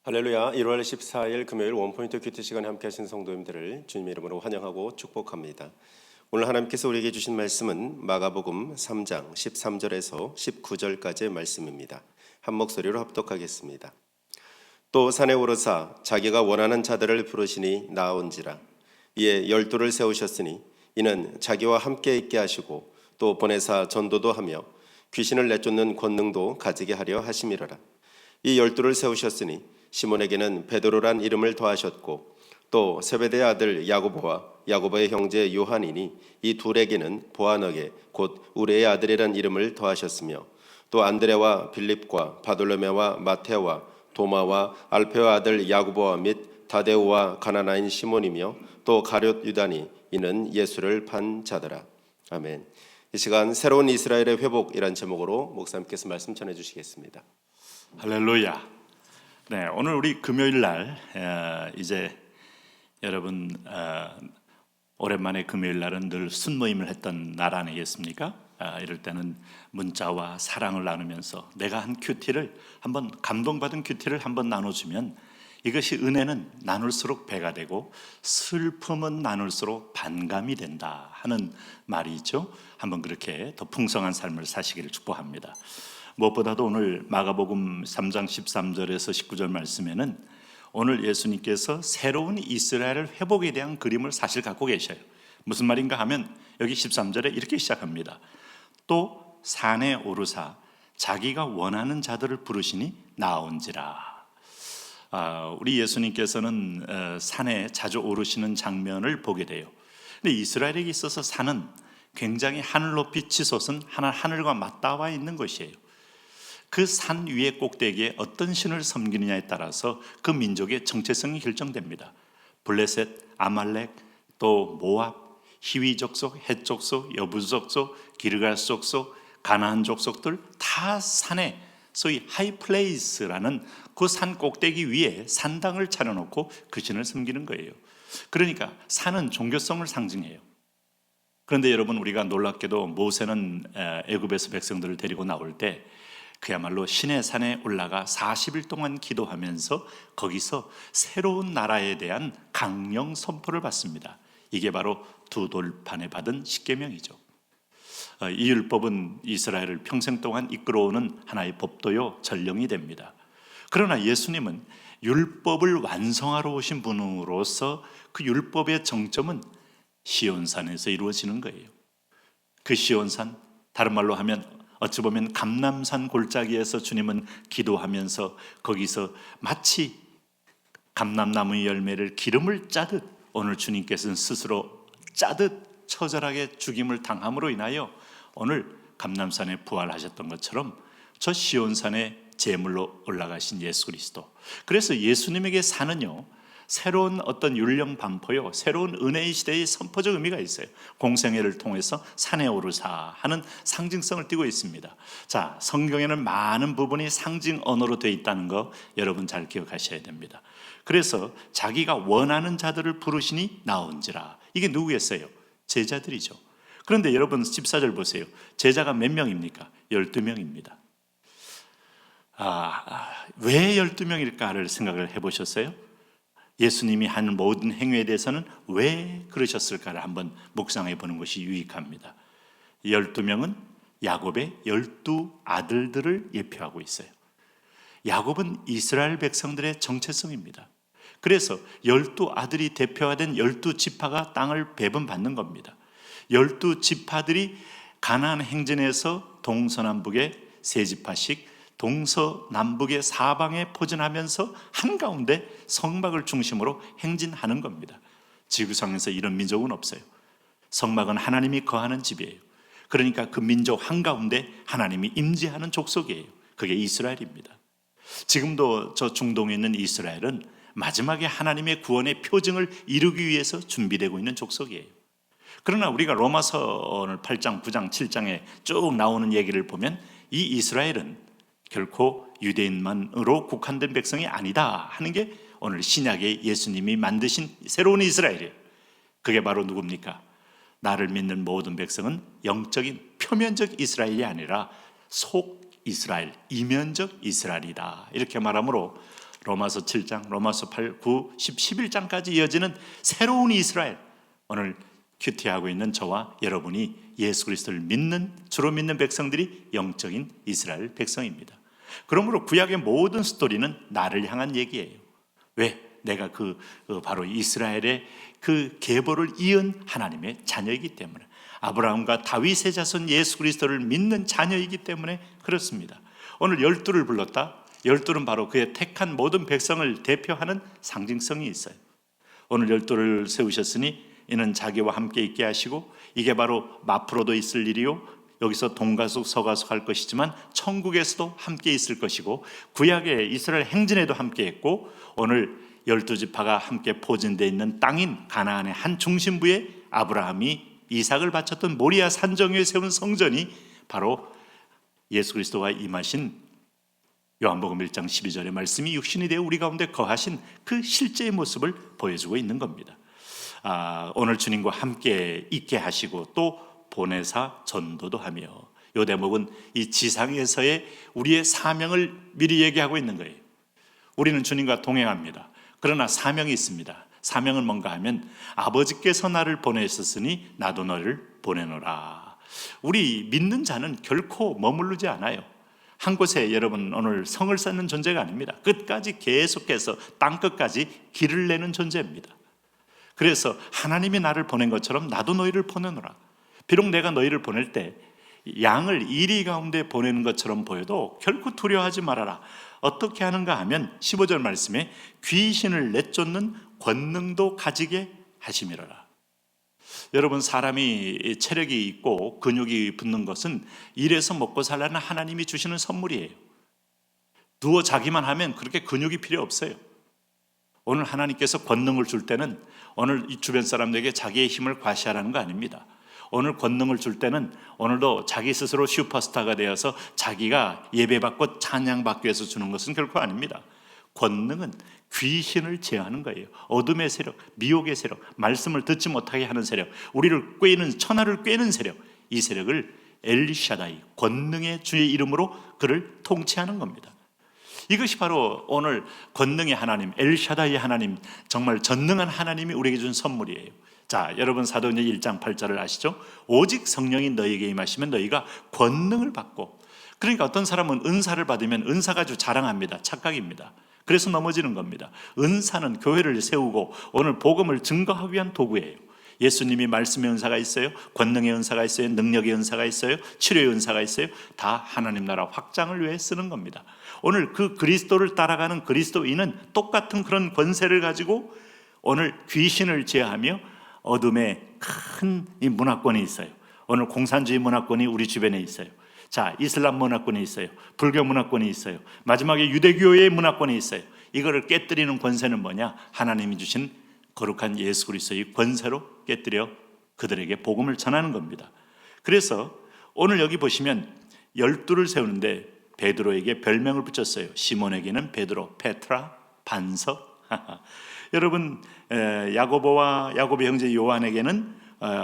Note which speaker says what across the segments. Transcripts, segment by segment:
Speaker 1: 할렐루야. 1월 14일 금요일 원포인트 큐티 시간에 함께 하신 성도님들을 주님의 이름으로 환영하고 축복합니다. 오늘 하나님께서 우리에게 주신 말씀은 마가복음 3장 13절에서 19절까지의 말씀입니다. 한 목소리로 합독하겠습니다. 또 산에 오르사 자기가 원하는 자들을 부르시니 나온지라. 이에 12를 세우셨으니 이는 자기와 함께 있게 하시고 또 보내사 전도도 하며 귀신을 내쫓는 권능도 가지게 하려 하심이로라. 이 12를 세우셨으니 시몬에게는 베드로란 이름을 더하셨고 또 세베대의 아들 야고보와 야고보의 형제 요한이니 이 둘에게는 보아너게 곧 우레의 아들이란 이름을 더하셨으며 또 안드레와 빌립과 바돌로메와 마테와 도마와 알페의 아들 야고보와 및 다데오와 가나나인 시몬이며 또 가룟 유다니 이는 예수를 판 자더라. 아멘. 이 시간 새로운 이스라엘의 회복이란 제목으로 목사님께서 말씀 전해 주시겠습니다.
Speaker 2: 할렐루야. 네, 오늘 우리 금요일 날 이제 여러분 오랜만에 금요일 날은 늘 순모임을 했던 날 아니겠습니까? 이럴 때는 문자와 사랑을 나누면서 내가 한 큐티를 한번 감동받은 큐티를 한번 나눠주면 이것이 은혜는 나눌수록 배가 되고 슬픔은 나눌수록 반감이 된다 하는 말이 있죠. 한번 그렇게 더 풍성한 삶을 사시기를 축복합니다. 무엇보다도 오늘 마가복음 3장 13절에서 19절 말씀에는 오늘 예수님께서 새로운 이스라엘 회복에 대한 그림을 사실 갖고 계셔요. 무슨 말인가 하면 여기 13절에 이렇게 시작합니다. 또 산에 오르사 자기가 원하는 자들을 부르시니 나온지라. 우리 예수님께서는 산에 자주 오르시는 장면을 보게 돼요. 근데 이스라엘에게 있어서 산은 굉장히 하늘 높이 치솟은 하늘과 맞닿아 있는 것이에요. 그 산 위의 꼭대기에 어떤 신을 섬기느냐에 따라서 그 민족의 정체성이 결정됩니다. 블레셋, 아말렉, 또 모압, 히위 족속, 헷 족속, 여부 족속, 기르갈 족속, 가나안 족속들 다 산에 소위 하이플레이스라는 그 산 꼭대기 위에 산당을 차려놓고 그 신을 섬기는 거예요. 그러니까 산은 종교성을 상징해요. 그런데 여러분, 우리가 놀랍게도 모세는 애굽에서 백성들을 데리고 나올 때 그야말로 신의 산에 올라가 40일 동안 기도하면서 거기서 새로운 나라에 대한 강령 선포를 받습니다. 이게 바로 두 돌판에 받은 십계명이죠. 이 율법은 이스라엘을 평생 동안 이끌어오는 하나의 법도요 전령이 됩니다. 그러나 예수님은 율법을 완성하러 오신 분으로서 그 율법의 정점은 시온산에서 이루어지는 거예요. 그 시온산, 다른 말로 하면 어찌 보면 감람산 골짜기에서 주님은 기도하면서 거기서 마치 감람나무 열매를 기름을 짜듯 오늘 주님께서는 스스로 짜듯 처절하게 죽임을 당함으로 인하여 오늘 감람산에 부활하셨던 것처럼 저 시온산에 제물로 올라가신 예수 그리스도. 그래서 예수님에게 산은요 새로운 어떤 율령 반포요, 새로운 은혜의 시대의 선포적 의미가 있어요. 공생애를 통해서 산에 오르사 하는 상징성을 띠고 있습니다. 자, 성경에는 많은 부분이 상징 언어로 되어 있다는 거 여러분 잘 기억하셔야 됩니다. 그래서 자기가 원하는 자들을 부르시니 나온지라. 이게 누구겠어요? 제자들이죠. 그런데 여러분 14절 보세요. 제자가 몇 명입니까? 12명입니다. 왜 12명일까를 생각을 해보셨어요? 예수님이 한 모든 행위에 대해서는 왜 그러셨을까를 한번 묵상해 보는 것이 유익합니다. 12명은 야곱의 12 아들들을 예표하고 있어요. 야곱은 이스라엘 백성들의 정체성입니다. 그래서 12 아들이 대표화된 12지파가 땅을 배분받는 겁니다. 12지파들이 가나안 행진에서 동서남북의 세 지파씩 동서남북의 사방에 포진하면서 한가운데 성막을 중심으로 행진하는 겁니다. 지구상에서 이런 민족은 없어요. 성막은 하나님이 거하는 집이에요. 그러니까 그 민족 한가운데 하나님이 임재하는 족속이에요. 그게 이스라엘입니다. 지금도 저 중동에 있는 이스라엘은 마지막에 하나님의 구원의 표징을 이루기 위해서 준비되고 있는 족속이에요. 그러나 우리가 로마서 8장, 9장, 7장에 쭉 나오는 얘기를 보면 이 이스라엘은 결코 유대인만으로 국한된 백성이 아니다 하는 게 오늘 신약의 예수님이 만드신 새로운 이스라엘이에요. 그게 바로 누굽니까? 나를 믿는 모든 백성은 영적인 표면적 이스라엘이 아니라 속 이스라엘, 이면적 이스라엘이다. 이렇게 말하므로 로마서 7장, 로마서 8, 9, 10, 11장까지 이어지는 새로운 이스라엘, 오늘 큐티하고 있는 저와 여러분이 예수 그리스도를 믿는, 주로 믿는 백성들이 영적인 이스라엘 백성입니다. 그러므로 구약의 모든 스토리는 나를 향한 얘기예요. 왜? 내가 바로 이스라엘의 그 계보를 이은 하나님의 자녀이기 때문에, 아브라함과 다윗의 자손 예수 그리스도를 믿는 자녀이기 때문에 그렇습니다. 오늘 12를 불렀다. 12는 바로 그의 택한 모든 백성을 대표하는 상징성이 있어요. 오늘 12를 세우셨으니 이는 자기와 함께 있게 하시고, 이게 바로 앞으로도 있을 일이요, 여기서 동가숙 서가숙 할 것이지만 천국에서도 함께 있을 것이고, 구약의 이스라엘 행진에도 함께 했고, 오늘 12지파가 함께 포진되어 있는 땅인 가나안의 한 중심부에 아브라함이 이삭을 바쳤던 모리아 산정 위에 세운 성전이 바로 예수 그리스도가 임하신 요한복음 1장 12절의 말씀이 육신이 되어 우리 가운데 거하신 그 실제의 모습을 보여주고 있는 겁니다. 오늘 주님과 함께 있게 하시고 또 보내사 전도도 하며, 이 대목은 이 지상에서의 우리의 사명을 미리 얘기하고 있는 거예요. 우리는 주님과 동행합니다. 그러나 사명이 있습니다. 사명은 뭔가 하면 아버지께서 나를 보내셨으니 나도 너를 보내노라. 우리 믿는 자는 결코 머무르지 않아요. 한 곳에 여러분 오늘 성을 쌓는 존재가 아닙니다. 끝까지 계속해서 땅끝까지 길을 내는 존재입니다. 그래서 하나님이 나를 보낸 것처럼 나도 너희를 보내노라. 비록 내가 너희를 보낼 때 양을 이리 가운데 보내는 것처럼 보여도 결코 두려워하지 말아라. 어떻게 하는가 하면 15절 말씀에 귀신을 내쫓는 권능도 가지게 하심이로라. 여러분, 사람이 체력이 있고 근육이 붙는 것은 일해서 먹고 살라는 하나님이 주시는 선물이에요. 누워 자기만 하면 그렇게 근육이 필요 없어요. 오늘 하나님께서 권능을 줄 때는 오늘 이 주변 사람들에게 자기의 힘을 과시하라는 거 아닙니다. 오늘 권능을 줄 때는 오늘도 자기 스스로 슈퍼스타가 되어서 자기가 예배받고 찬양받기 위해서 주는 것은 결코 아닙니다. 권능은 귀신을 제어하는 거예요. 어둠의 세력, 미혹의 세력, 말씀을 듣지 못하게 하는 세력, 우리를 꾀는, 천하를 꾀는 세력, 이 세력을 엘샤다이, 권능의 주의 이름으로 그를 통치하는 겁니다. 이것이 바로 오늘 권능의 하나님, 엘샤다이 하나님, 정말 전능한 하나님이 우리에게 준 선물이에요. 자, 여러분 사도행전 1장 8절을 아시죠? 오직 성령이 너희에게 임하시면 너희가 권능을 받고, 그러니까 어떤 사람은 은사를 받으면 은사 가지고 자랑합니다. 착각입니다. 그래서 넘어지는 겁니다. 은사는 교회를 세우고 오늘 복음을 증거하기 위한 도구예요. 예수님이 말씀의 은사가 있어요. 권능의 은사가 있어요. 능력의 은사가 있어요. 치료의 은사가 있어요. 다 하나님 나라 확장을 위해 쓰는 겁니다. 오늘 그 그리스도를 따라가는 그리스도인은 똑같은 그런 권세를 가지고 오늘 귀신을 제어하며 어둠의 큰 이 문화권이 있어요. 오늘 공산주의 문화권이 우리 주변에 있어요. 자, 이슬람 문화권이 있어요. 불교 문화권이 있어요. 마지막에 유대교의 문화권이 있어요. 이거를 깨뜨리는 권세는 뭐냐? 하나님이 주신 거룩한 예수 그리스도의 권세로 깨뜨려 그들에게 복음을 전하는 겁니다. 그래서 오늘 여기 보시면 12를 세우는데 베드로에게 별명을 붙였어요. 시몬에게는 베드로, 페트라, 반석. 여러분, 야고보와 야고보 형제 요한에게는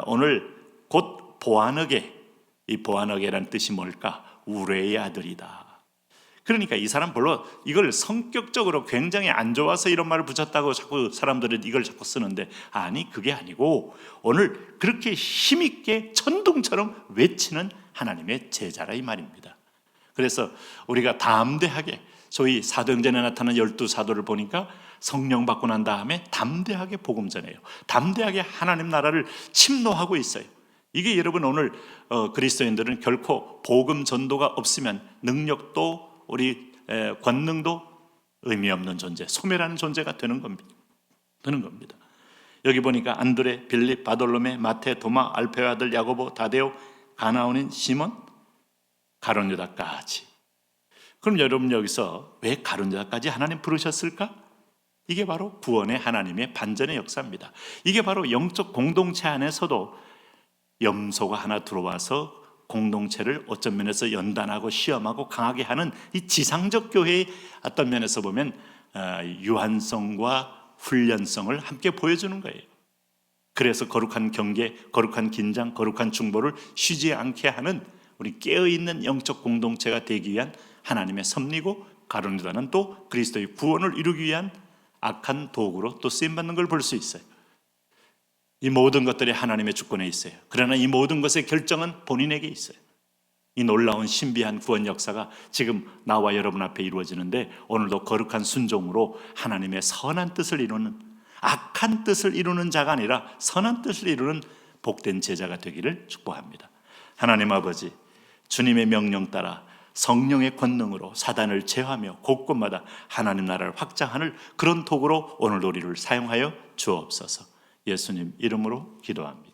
Speaker 2: 오늘 곧 보아너게, 이 보아너게라는 뜻이 뭘까? 우레의 아들이다. 그러니까 이 사람 별로 이걸 성격적으로 굉장히 안 좋아서 이런 말을 붙였다고 자꾸 사람들은 이걸 자꾸 쓰는데, 아니, 그게 아니고 오늘 그렇게 힘있게 천둥처럼 외치는 하나님의 제자라 이 말입니다. 그래서 우리가 담대하게, 소위 사도행전에 나타나는 12사도를 보니까 성령 받고 난 다음에 담대하게 복음 전해요. 담대하게 하나님 나라를 침노하고 있어요. 이게 여러분 오늘 그리스도인들은 결코 복음 전도가 없으면 능력도 우리 권능도 의미 없는 존재, 소멸하는 존재가 되는 겁니다. 여기 보니까 안드레, 빌립, 바돌로메, 마테, 도마, 알페의 아들 야고보, 다데오, 가나온인 시몬, 가룟 유다까지. 그럼 여러분 여기서 왜 가룟 유다까지 하나님 부르셨을까? 이게 바로 구원의 하나님의 반전의 역사입니다. 이게 바로 영적 공동체 안에서도 염소가 하나 들어와서 공동체를 어떤 면에서 연단하고 시험하고 강하게 하는 이 지상적 교회의 어떤 면에서 보면 유한성과 훈련성을 함께 보여주는 거예요. 그래서 거룩한 경계, 거룩한 긴장, 거룩한 중보를 쉬지 않게 하는 우리 깨어있는 영적 공동체가 되기 위한 하나님의 섭리고 가룟 유다는 또 그리스도의 구원을 이루기 위한 악한 도구로 또 쓰임받는 걸 볼 수 있어요. 이 모든 것들이 하나님의 주권에 있어요. 그러나 이 모든 것의 결정은 본인에게 있어요. 이 놀라운 신비한 구원 역사가 지금 나와 여러분 앞에 이루어지는데, 오늘도 거룩한 순종으로 하나님의 선한 뜻을 이루는, 악한 뜻을 이루는 자가 아니라 선한 뜻을 이루는 복된 제자가 되기를 축복합니다. 하나님 아버지, 주님의 명령 따라 성령의 권능으로 사단을 제어하며 곳곳마다 하나님 나라를 확장하는 그런 도구로 오늘 우리를 사용하여 주옵소서. 예수님 이름으로 기도합니다.